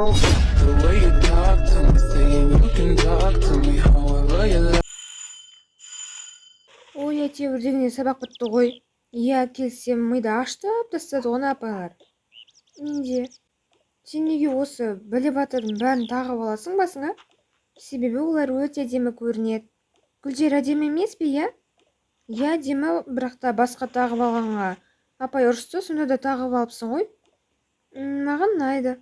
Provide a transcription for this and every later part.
The way you talk to me, saying you can talk to me however you like. Ой, әйтеуір дегенде сабақ бітті ғой. Иә, келсем миды аштап тастады ғой апайлар. Менде. Сен неге осы біліп атырдың бәрін тағып аласың басыңа? Себебі олар өте әдемі көрінеді. Гүлдер әдемі емес пе, иә? Иә, әдемі, бірақ та басқа тағып алғанға апай ұрысты, сонда да тағып алыпсың ғой. Маған ұнайды.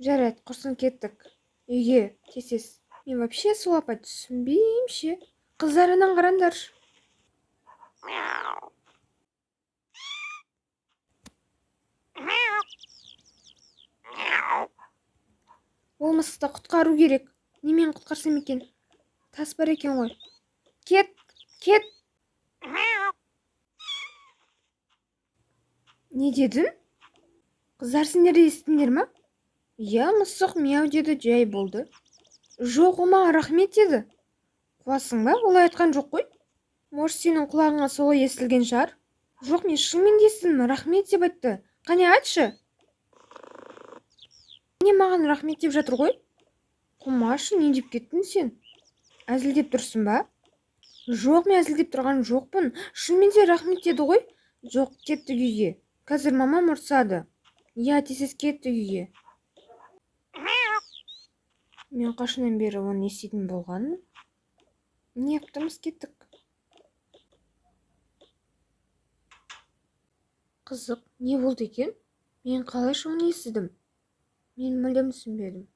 Жарайды, құрсын кеттік. Үйге, тез. Мен вообще сол апай түсінбеймін ше. Қыздарынан қараңдаршы. Ол мысықты құтқару керек. Немен құтқарсам екен? Тас бар екен ғой. Кет. Не дедің? Қыздар сендер естіңдер ме? Иә, мысық мяу деді, жай болды. Жоқ, ома рахмет деді. Қуасың ба? Олай айтқан жоқ қой. Может, сенің құлағыңа солай естілген шығар? Жоқ, мен шынымен де естідім, рахмет деп айтты. Қане айтшы. Не маған рахмет деп жатыр ғой? Құмашы, не деп кеттің сен? Әзілдеп тұрсың ба? Жоқ, мен әзілдеп тұрған жоқпын. Шынымен де рахмет деді ғой? Жоқ, кетті үйге. Қазір мамам ұрсады. Я, тез кетті үйге. Мен қашынан бері оны еститін болғанмын. Не аптымыз кеттік. Қызық, не болды екен? Мен қалайша оны естідім? Мен мүлдем түсінбедім.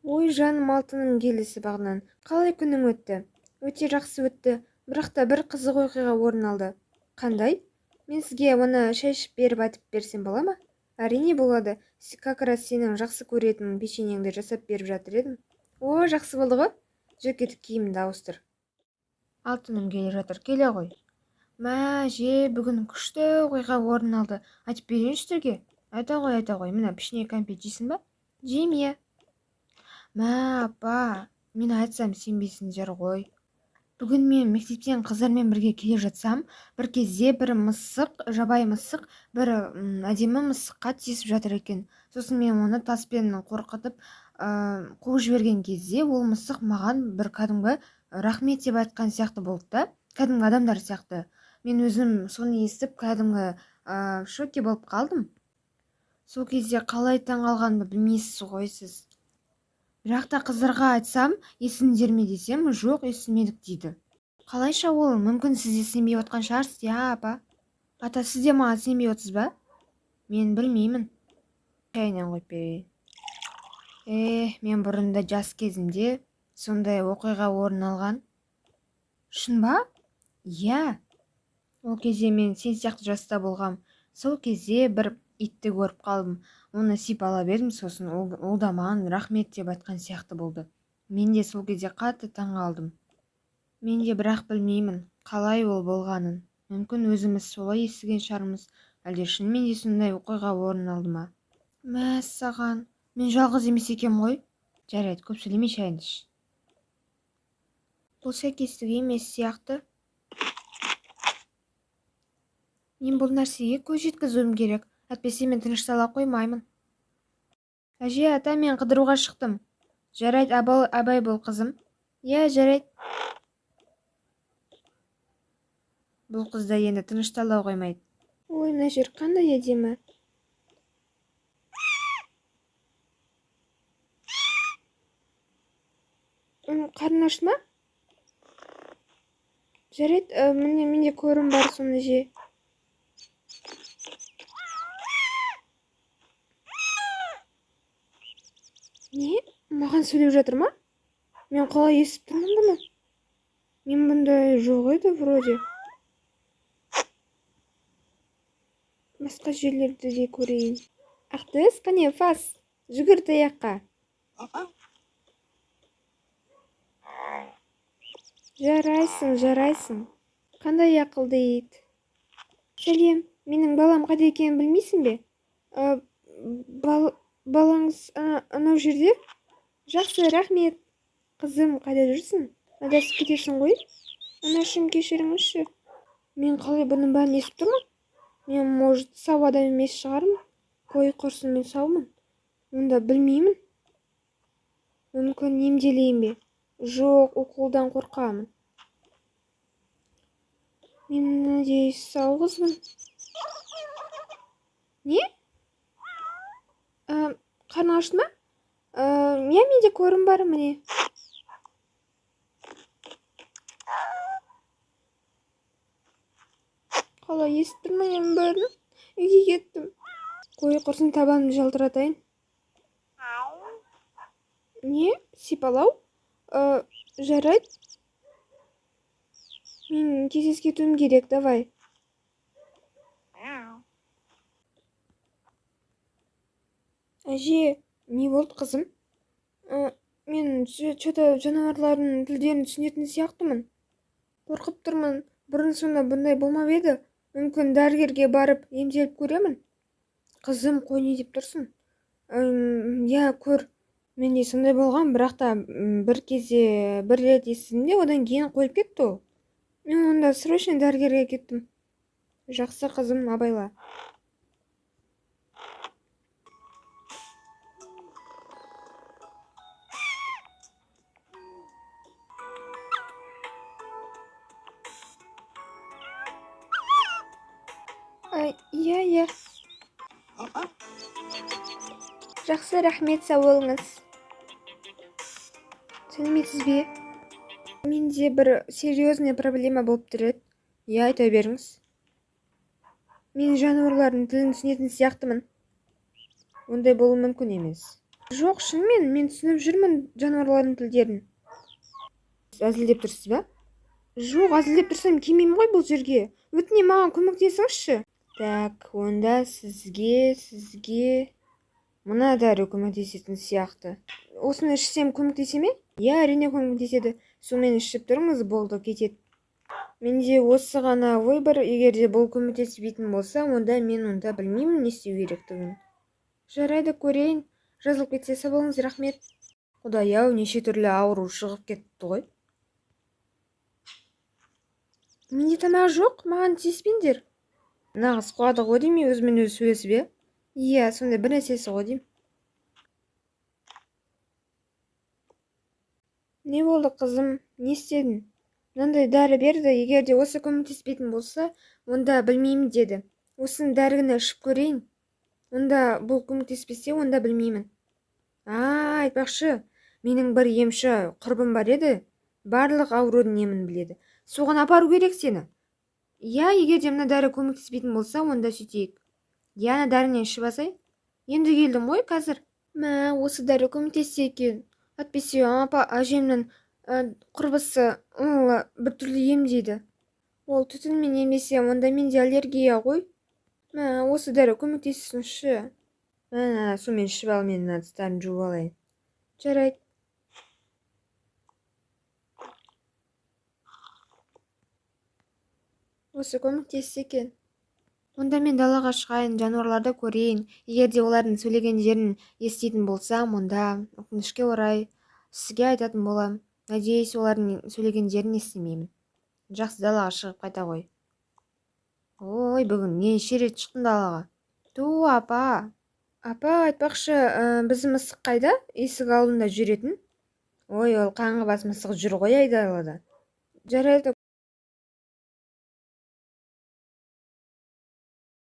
Ой, жаным алтыным келесі бағынан. Қалай күнің өтті? Өте жақсы өтті, бірақ та бір қызық оқиға орын алды. Қандай? Мен сізге оны шай ішіп беріп айтып берсем бола ма? Әрине болады. Как раз сенің жақсы көретін печеньеңді жасап беріп жатыр едім. О, жақсы болды ғой? Жүр кетіп киіміңді ауыстыр. Алтыным келе жатыр, келе ғой. Мә, бүгін күшті оқиға орын алды. Айтып берейінші сіздерге. Айта ғой. Мына пішіне кәмпит жейсің ба? Жейм, иә. Мә, апа, мен айтсам сенбейсіңдер ғой. Бүгін мен мектептен қыздармен бірге келе жатсам, бір кезде бір мысық, жабайы мысық, бір әдемі мысыққа тиісіп жатыр екен. Сосын мен оны таспен қорқытып қуып жіберген кезде, ол мысық маған бір кәдімгі рахмет деп айтқан сияқты болды да, кәдімгі адамдар сияқты. Мен өзім соны естіп, кәдімгі шоке болып қалдым. Сол кезде қалай таңғалғанымды білмейсіз ғой сіз. Бірақ та қыздарға айтсам, есіңдер ме десем, жоқ, есімедік дейді. Қалайша ол, мүмкін сіз де сенбей отқан шығарсыз, иә, апа. Ата, сіз де маған сенбей отсыз ба? Мен білмеймін. Шайынан қойып берейін. Мен бұрында жас кезімде сондай оқиға орын алған. Шын ба? Иә. Ол кезде мен сен сияқты жаста болғам. Сол кезде бір итті көріп қалдым. Оны сипалап едім, сосын ол да маған рахмет деп айтқан сияқты болды. Мен де сол кезде қатты таңғалдым. Мен де бірақ білмеймін, қалай ол болғанын. Мүмкін өзіміз солай естіген шығармыз, әлде шынымен де сондай оқиға орын алды ма? Мәссаған, мен жалғыз емес екем ғой. Жарайды, көп сөйлемей шайыңды іш. Бұл сәйкестік емес сияқты. Мен бұл нәрсеге көз жеткізуім керек. Әтпесе мен тыныштала қоймаймын. Әже, ата, мен қыдыруға шықтым. Жарайды, абай бол, қызым. Иә, жарайды. Бұл қызда енді тыныштала қоймайды. Ой, мына жер қандай әдемі. Қарның ашты ма? Жарайды, менде көрім бар, соны же. Не? Маған сөйлеп жатыр ма? Мен қалай естіп тұрмын бұны? Мен бұндай жоқ еді, вроде. Басқа жерлерді де көрейін. Ақтыз, қане, фас. Жүгір таяққа. Жарайсың. Қандай ақылды ит. Сәлем, менің балам қайда екенін білмейсің бе? Балаңыз анау жерде? Жақсы, рахмет. Қызым, қайда жүрсің? Адасып кетесің ғой? Анашым, кешіріңізші. Мен қалай бұның бәрін естіп тұрмын? Мен, может, сау адам емес шығармын. Қой құрсын, мен саумын. Онда білмеймін. Мүмкін емделейін бе? Жоқ, уколдан қорқамын. Мен, надеюсь, сау қызбын. Не? Қарның ашты ма? Менде көрім бар, міне. Қалай естіп тұрмын бәрін? Үйге кеттім. Қой құрсын, табанымды жалтыратайын. Не? Сипалау? Жарайды. Мен тез кетуім керек, давай. Әже, не болды қызым? Мен что-то жануарлардың тілдерін түсінетін сияқтымын. Қорқып тұрмын. Бұрын сонда бұндай болмап еді. Мүмкін дәрігерге барып емделіп көремін. Қызым, қой не деп тұрсың? Я, көр. Менде сондай болған, бірақ та бір кезде бір рет естідім де, одан кейін қойып кетті ол. Мен онда срочно дәрігерге кеттім. Жақсы қызым, абайла. Иә. Жақсы, рахмет, сау болыңыз. Сәлеметсіз бе? Менде бір серьезный проблема болып тұр еді. Иә, айта беріңіз. Мен жануарлардың тілін түсінетін сияқтымын. Ондай болу мүмкін емес. Жоқ, шынымен, мен түсініп жүрмін жануарлардың тілдерін. Әзілдеп тұрсыз ба? Жоқ, әзілдеп тұрсам келмеймін ғой бұл жерге. Өтінемін, маған көмектесіңізші. Так, онда сізге мына дәрі көмектесетін сияқты. Осыны ішсем көмектесе ме? Иә, әрине көмектеседі. Сонымен ішіп тұрыңыз, болды, кетеді. Менде осы ғана ой бар, егер де бұл көмектеспейтін болса, онда мен білмеймін не істеу керектігін. Жарайды, көрейін. Жазылып кетсе сау болыңыз, рахмет. Құдай-ау, неше түрлі ауру шығып кетті ғой. Менде тамақ жоқ, маған тиіспеңдер. Нағыз қуады ғой деймін, өзімен өзі сөйлесіп бе? Иә, сондай бір нәрсесі ғой деймін. Не болды қызым, не істедің? Мынандай дәрі берді, егер де осы көмектеспейтін болса, онда білмеймін деді. Осыны дәрігіні ішіп көрейін. Онда бұл көмектеспесе, онда білмеймін. Айтпақшы, менің бір емші құрбым бар еді, барлық аурудың емін біледі. Соған апару керек сені. Иә, егер де мына дәрі көмектеспейтін болса, онда сөйтейік. Иә, дәрінен ішіп алсай. Енді келдім ғой қазір. Осы дәрі көмектессе екен. Әйтпесе әжемнің құрбысы біртүрлі емдейді. Ол түтінмен емдесе, онда менде аллергия ғой. Осы дәрі көмектессінші. Сумен ішіп ал, мен тыстарын жуып алайын. Жарайды. Осы көмектессе екен. Онда мен далаға шығайын, жануарларды көрейін. Егер де олардың сөйлеген жерін еститін болсам, онда өкінішке орай сізге айтатын болам. Надеюсь, олардың сөйлеген жерін естімеймін. Жақсы, далаға шығып қайта ғой. Ой, бүгін неше рет шықтың далаға? Апа, айтпақшы, біздің мысық қайда? Есік алдында жүретін. Ой, ол қаңғыбас мысық жүр ғой айдалада. Жарайды.